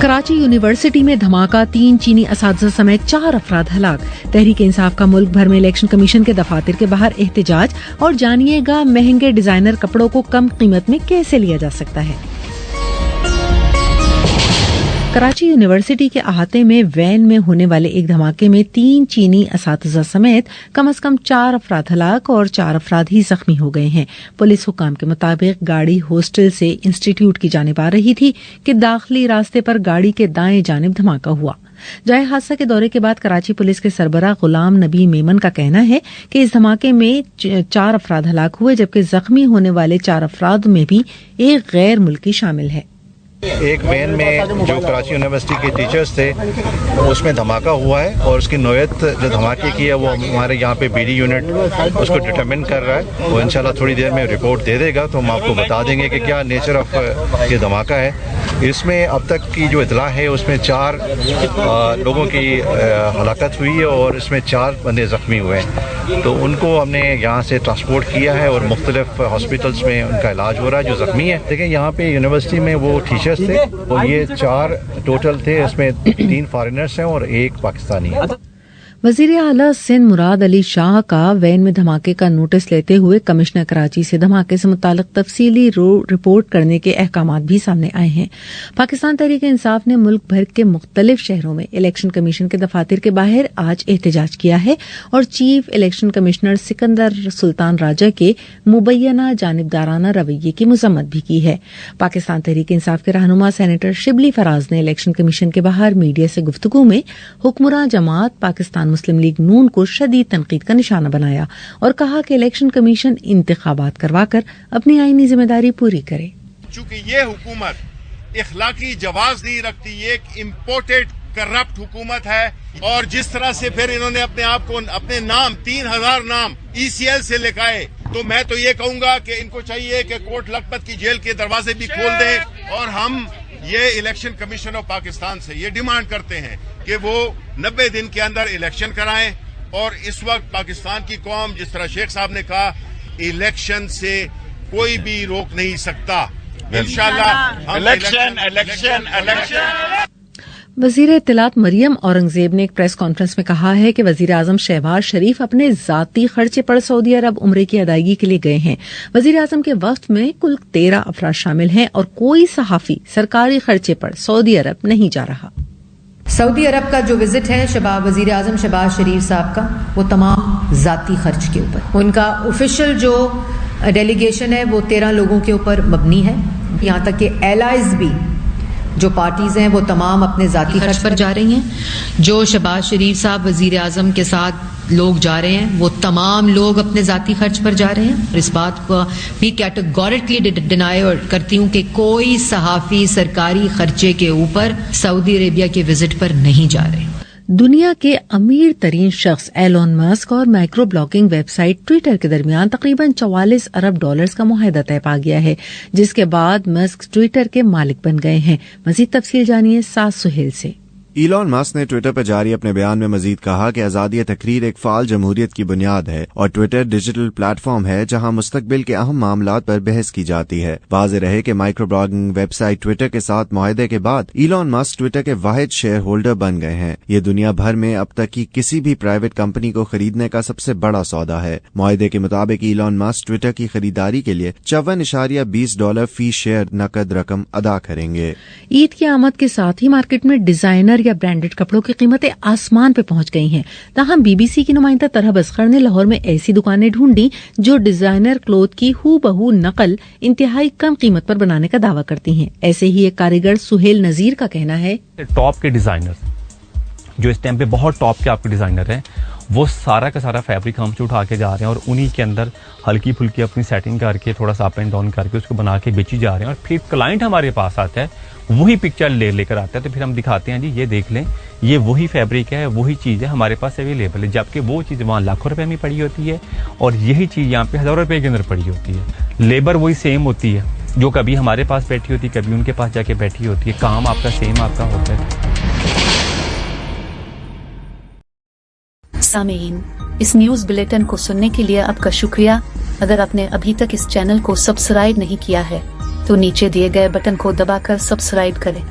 Karachi university में धमाका, 3 चीनी असातिज़ा समेत 4 अफराद हलाक। तहरीक इंसाफ का मुल्क भर में इलेक्शन कमीशन के दफातर के बाहर एहतजाज। और जानिएगा महंगे डिजाइनर कपड़ों को कम कीमत में कैसे लिया जा सकता है। कराची यूनिवर्सिटी के अहाते में वैन में होने वाले एक धमाके में 3 चीनी असातिज़ा समेत कम से कम 4 अफराद हलाक और 4 अफराद ही जख्मी हो गए हैं। पुलिस हुकाम के मुताबिक गाड़ी हॉस्टल से इंस्टीट्यूट की जानिब आ रही थी कि दाखिली रास्ते पर गाड़ी के दाएं जानिब धमाका हुआ। जाए हादसा के दौरे के बाद कराची पुलिस के सरबराह गुलाम नबी मेमन का कहना है कि इस धमाके में 4 अफराद हलाक हुए, जबकि जख्मी होने वाले 4 अफराद में भी एक गैर मुल्की शामिल है। एक वैन में जो कराची यूनिवर्सिटी के टीचर्स थे उसमें धमाका हुआ है और उसकी नौयत जो धमाके की है वो हमारे यहाँ पे बीडी यूनिट उसको डिटरमिन कर रहा है। वो इंशाल्लाह थोड़ी देर में रिपोर्ट दे देगा तो हम आपको बता देंगे कि क्या नेचर ऑफ ये धमाका है। इसमें अब तक की जो इतला है उसमें 4 लोगों की हलाकत हुई है और इसमें 4 बंदे ज़ख्मी हुए हैं। तो उनको हमने यहाँ से ट्रांसपोर्ट किया है और मुख्तलिफ हॉस्पिटल्स में उनका इलाज हो रहा है जो ज़ख्मी है। देखिए यहाँ पे यूनिवर्सिटी में वो टीचर्स थे और ये 4 टोटल थे, इसमें 3 फॉरेनर्स हैं और 1 पाकिस्तानी है। वजीर आला सिंध मुराद अली शाह का वैन में धमाके का नोटिस लेते हुए कमिश्नर कराची से धमाके से मुतालिक तफसीली रिपोर्ट करने के अहकामात भी सामने आए हैं। पाकिस्तान तहरीक इंसाफ ने मुल्क भर के मुख्तलिफ शहरों में इलेक्शन कमीशन के दफातर के बाहर आज एहतजाज किया है और chief election commissioner Sikandar Sultan Raja के मुबैना जानिबदाराना रवैये की मजम्मत भी की है। पाकिस्तान तहरीक इंसाफ के रहनुमा सेनेटर शिबली फराज ने इलेक्शन कमीशन के बाहर मीडिया से गुफ्तगू में हुक्मरान जमात पाकिस्तान मुस्लिम लीग नून को शदीद तनकीद का निशाना बनाया और कहा कि इलेक्शन कमीशन इंतखाबात करवाकर अपनी आईनी जिम्मेदारी पूरी करे। चूंकि ये हुकूमत इखलाकी जवाज नहीं रखती, ये एक इम्पोर्टेड करप्ट हुकूमत है और जिस तरह से फिर इन्होंने अपने आप को अपने नाम 3000 नाम ECL से लिखाए, तो मैं तो ये कहूंगा कि इनको चाहिए कि कोट लखपत की जेल के दरवाजे भी खोल दें और हम ये इलेक्शन कमीशन ऑफ पाकिस्तान से ये डिमांड करते हैं कि वो 90 दिन के अंदर इलेक्शन कराएं। और इस वक्त पाकिस्तान की कौम, जिस तरह शेख साहब ने कहा, इलेक्शन से कोई भी रोक नहीं सकता। इंशाल्लाह इलेक्शन। वजीर इत्तलात मरियम औरंगजेब ने एक प्रेस कॉन्फ्रेंस में कहा है कि वजीर आजम शहबाज शरीफ अपने जाती खर्चे पर सऊदी अरब उम्रे की अदायगी के लिए गए हैं। वजीर आजम के वफ्द में कुल 13 अफराद शामिल हैं और कोई सहाफी सरकारी खर्चे पर सऊदी अरब नहीं जा रहा। सऊदी अरब का जो विजिट है वजीर आजम शहबाज शरीफ साहब का, वो तमाम जाती खर्च के ऊपर, उनका ऑफिशियल जो डेलीगेशन है वो 13 लोगों के ऊपर मबनी है। यहाँ तक कि एलाइज भी जो पार्टीज हैं वो तमाम अपने जाती खर्च पर जा रही हैं। जो शहबाज शरीफ साहब वजीर आजम के साथ लोग जा रहे हैं वो तमाम लोग अपने जाती खर्च पर जा रहे हैं। इस बात को भी कैटेगोरिकली डिनाई करती हूँ कि कोई सहाफी सरकारी खर्चे के ऊपर सऊदी अरेबिया के विजिट पर नहीं जा रहे। दुनिया के अमीर तरीन शख्स एलोन मस्क और माइक्रो ब्लॉगिंग वेबसाइट ट्विटर के दरमियान तकरीबन 44 अरब डॉलर्स का मुआहदा तय पा गया है, जिसके बाद मस्क ट्विटर के मालिक बन गए हैं। मजीद तफसील जानिए साद सुहेल से। इलॉन मस्क ने ट्विटर पर जारी अपने बयान में मजीद कहा कि आजादी तकरीर एक फाल जमहूरियत की बुनियाद है और ट्विटर डिजिटल प्लेटफॉर्म है जहां मुस्तकबिल के अहम मामलात पर बहस की जाती है। वाज़ेह रहे कि माइक्रो ब्लॉगिंग वेबसाइट ट्विटर के साथ मुआहदे के बाद इलॉन मस्क ट्विटर के वाहिद शेयर होल्डर बन गए हैं। ये दुनिया भर में अब तक की किसी भी प्राइवेट कंपनी को खरीदने का सबसे बड़ा सौदा है। मुआहदे के मुताबिक इलॉन मस्क ट्विटर की खरीदारी के लिए $54.20 फी शेयर नकद रकम अदा करेंगे। ईद की आमद के साथ ही मार्केट में डिजाइनर या ब्रांडेड कपड़ों की कीमतें आसमान पे पहुंच गई हैं। ताहम BBC की नुमाइंदा तरह बसखर ने लाहौर में ऐसी दुकानें ढूंढी जो डिजाइनर क्लोथ की हूबहू नकल इंतहाई कम कीमत पर बनाने का दावा करती हैं। ऐसे ही एक कारीगर सुहेल नजीर का कहना है, टॉप के डिजाइनर जो इस टाइम पे बहुत टॉप के आपके डिजाइनर हैं, वो सारा का सारा फैब्रिक हम से उठा के जा रहे हैं और उन्हीं के अंदर हल्की फुल्की अपनी सेटिंग करके थोड़ा सा अप एंड डाउन करके उसको बना के बेची जा रहे हैं। और फिर क्लाइंट हमारे पास आता है, वही पिक्चर लेकर आता है, तो फिर हम दिखाते हैं जी ये देख लें, ये वही फैब्रिक है, वही चीज़ है हमारे पास अवेलेबल है, जबकि वो चीज़ वहाँ लाखों रुपए में पड़ी होती है और यही चीज़ यहाँ पे हज़ारों रुपए के अंदर पड़ी होती है। लेबर वही सेम होती है, जो कभी हमारे पास बैठी होती है, कभी उनके पास जाके बैठी होती है, काम आपका सेम आपका होता है। सामीन, इस न्यूज़ बुलेटिन को सुनने के लिए आपका शुक्रिया। अगर आपने अभी तक इस चैनल को सब्सक्राइब नहीं किया है तो नीचे दिए गए बटन को दबाकर सब्सक्राइब करें।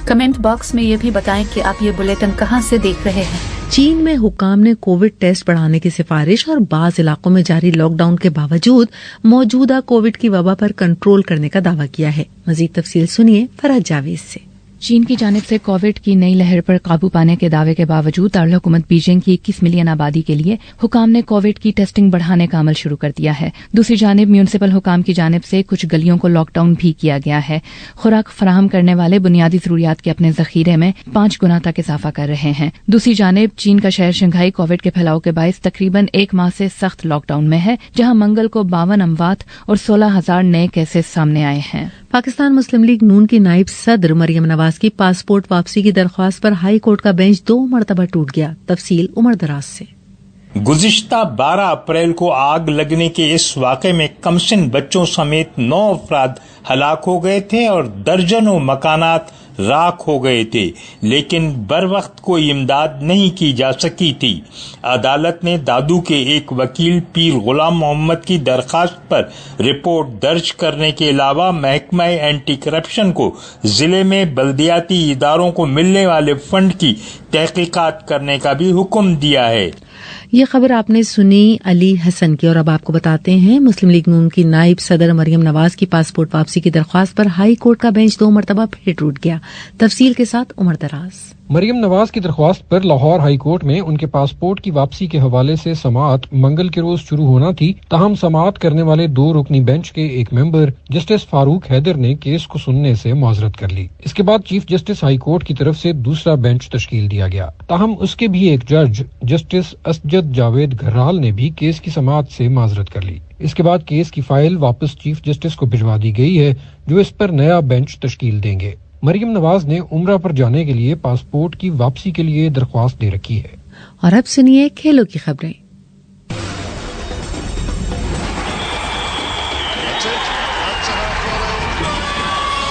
कमेंट बॉक्स में ये भी बताएं कि आप ये बुलेटिन कहां से देख रहे हैं। चीन में हुकाम ने कोविड टेस्ट बढ़ाने की सिफारिश और बाज इलाकों में जारी लॉकडाउन के बावजूद मौजूदा कोविड की वबा पर कंट्रोल करने का दावा किया है। मजीद तफसील सुनिए फरहत जावेद से। चीन की जानिब से कोविड की नई लहर पर काबू पाने के दावे के बावजूद दारुल-हुकूमत बीजिंग की 21 मिलियन आबादी के लिए हुकाम ने कोविड की टेस्टिंग बढ़ाने का अमल शुरू कर दिया है। दूसरी जानिब म्यूनिसिपल हुकाम की जानिब से कुछ गलियों को लॉकडाउन भी किया गया है। खुराक फराहम करने वाले बुनियादी जरूरियात के अपने जखीरे में 5 गुना तक इजाफा कर रहे हैं। दूसरी जानिब चीन का शहर शंघाई कोविड के फैलाव के बायस तकरीबन 1 माह से सख्त लॉकडाउन में है, जहां मंगल को 52 अमवात और 16,000 नए केसेस सामने आए हैं। पाकिस्तान मुस्लिम लीग नून की नायब सदर मरियम नवाज की पासपोर्ट वापसी की दरख्वास्त पर हाई कोर्ट का बेंच 2 मरतबा टूट गया। तफसील उमर दराज से। गुज़िश्ता 12 अप्रैल को आग लगने के इस वाक़े में कमसिन बच्चों समेत 9 अफराद हलाक हो गए थे और दर्जनों मकानात राख हो गए थे, लेकिन बर वक्त कोई इमदाद नहीं की जा सकी थी। अदालत ने दादू के एक वकील पीर गुलाम मोहम्मद की दरखास्त पर रिपोर्ट दर्ज करने के अलावा महकमा एंटी करप्शन को जिले में बल्दियाती इदारों को मिलने वाले फंड की तहकीकात करने का भी हुक्म दिया है। ये खबर आपने सुनी अली हसन की। और अब आपको बताते हैं मुस्लिम लीग नून की नायब सदर मरियम नवाज की पासपोर्ट वापसी की दरख्वास्त पर हाई कोर्ट का बेंच 2 मरतबा फिर टूट गया। तफसील के साथ उमर दराज। मरियम नवाज की दरख्वास्त पर लाहौर हाई कोर्ट में उनके पासपोर्ट की वापसी के हवाले से समाअत मंगल के रोज शुरू होना थी, ताहम समाअत करने वाले 2 रुकनी बेंच के एक मेंबर जस्टिस फारूक हैदर ने केस को सुनने से मुआजरत कर ली। इसके बाद चीफ जस्टिस हाई कोर्ट की तरफ से दूसरा बेंच तश्कील दिया गया, ताहम उसके भी एक जज जस्टिस असजद जावेद घर्राल ने भी केस की समाअत से माजरत कर ली। इसके बाद केस की फाइल वापस चीफ जस्टिस को भिजवा दी गई है, जो इस पर नया बेंच तश्कील देंगे। मरियम नवाज ने उम्रा पर जाने के लिए पासपोर्ट की वापसी के लिए दरख्वास्त दे रखी है। और अब सुनिए खेलों की खबरें।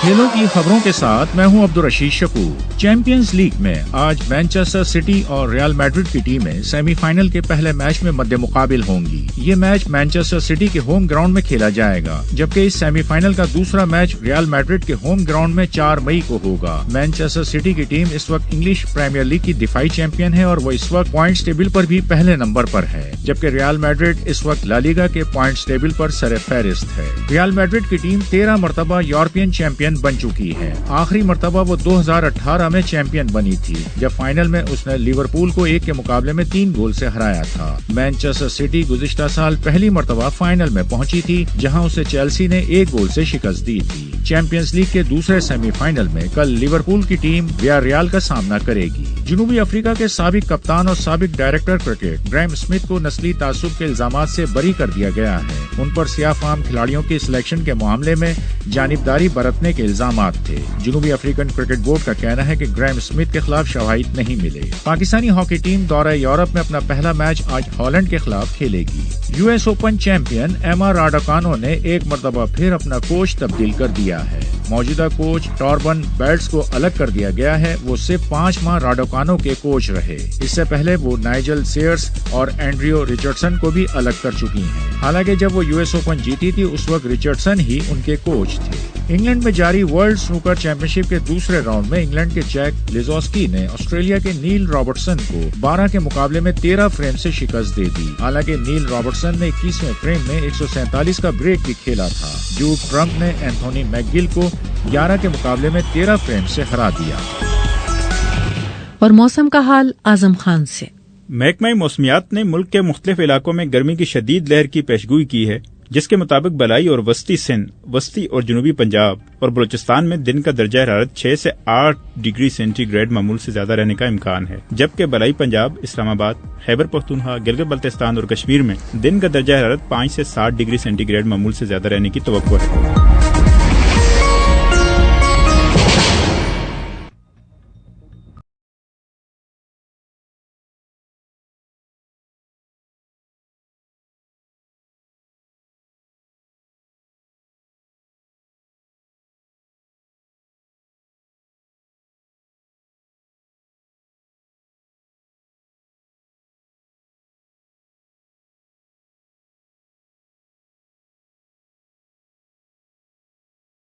खेलों की खबरों के साथ मैं हूं अब्दुल रशीद शकूर। चैंपियंस लीग में आज मैनचेस्टर सिटी और रियल मैड्रिड की टीमें सेमीफाइनल के पहले मैच में मद्दे मुकाबिल होंगी। ये मैच मैनचेस्टर सिटी के होम ग्राउंड में खेला जाएगा, जबकि इस सेमीफाइनल का दूसरा मैच रियल मैड्रिड के होम ग्राउंड में 4 मई को होगा। मैनचेस्टर सिटी की टीम इस वक्त इंग्लिश प्रीमियर लीग की दिफाई चैंपियन है और वो इस वक्त पॉइंट्स टेबल पर भी पहले नंबर पर है, जबकि रियल मैड्रिड इस वक्त ला लीगा के पॉइंट्स टेबल पर सरे फहरिस्त है। रियल मैड्रिड की टीम 13 मरतबा यूरोपियन चैंपियन बन चुकी है। आखिरी मरतबा वो 2018 में चैंपियन बनी थी, जब फाइनल में उसने लिवरपूल को 1 के मुकाबले में 3 गोल से हराया था। मैनचेस्टर सिटी गुज़िश्ता साल पहली मरतबा फाइनल में पहुंची थी, जहां उसे चेल्सी ने 1 गोल से शिकस्त दी थी। चैंपियंस लीग के दूसरे सेमीफाइनल में कल लिवरपूल की टीम वियारियल का सामना करेगी। जनूबी अफ्रीका के साबिक कप्तान और साबिक डायरेक्टर क्रिकेट ग्रैम स्मिथ को नस्ली तासुब के इल्जामात से बरी कर दिया गया है। उन पर सियाह फाम खिलाड़ियों के सिलेक्शन के मामले में जानिबदारी बरतने के इल्जामात थे। जनूबी अफ्रीकन क्रिकेट बोर्ड का कहना है कि ग्रैम स्मिथ के खिलाफ शवाहिद नहीं मिले। पाकिस्तानी हॉकी टीम दौरे यूरोप में अपना पहला मैच आज हॉलैंड के खिलाफ खेलेगी। यूएस ओपन चैंपियन एमा राडोकानो ने 1 मरतबा फिर अपना कोच तब्दील कर दिया है। मौजूदा कोच टॉर्बन बेल्ट्स को अलग कर दिया गया है। वो सिर्फ 5 माह राडोकानो के कोच रहे। इससे पहले वो नाइजल सेयर्स और एंड्रियो रिचर्डसन को भी अलग कर चुकी हैं। हालांकि जब वो यूएस ओपन जीती थी उस वक्त रिचर्डसन ही उनके कोच थे। इंग्लैंड में जारी वर्ल्ड स्नूकर चैंपियनशिप के दूसरे राउंड में इंग्लैंड के जैक लिजोस्की ने ऑस्ट्रेलिया के नील रॉबर्टसन को 12 के मुकाबले में 13 फ्रेम से शिकस्त दे दी। हालांकि नील रॉबर्टसन ने 21वें फ्रेम में 147 का ब्रेक भी खेला था। ड्यूक ट्रम्प ने एंथोनी मैकगिल को 11 के मुकाबले में 13 फ्रेम से हरा दिया। और मौसम का हाल आजम खान से। महकमा मौसमियात ने मुल्क के मुख्तलिफ इलाकों में गर्मी की शदीद लहर की पेशगोई की है, जिसके मुताबिक बलाई और वस्ती सिंध, वस्ती और जनूबी पंजाब और बलूचिस्तान में दिन का दर्जा हरारत 6 से 8 डिग्री सेंटीग्रेड मामूल से ज्यादा रहने का इम्कान है, जबकि बलाई पंजाब, इस्लामाबाद, खैबर पख्तूनख्वा, गिलगित बल्तिस्तान और कश्मीर में दिन का दर्जा हरारत 5 से 7 डिग्री सेंटीग्रेड मामूल से ज्यादा रहने की तवक्को है।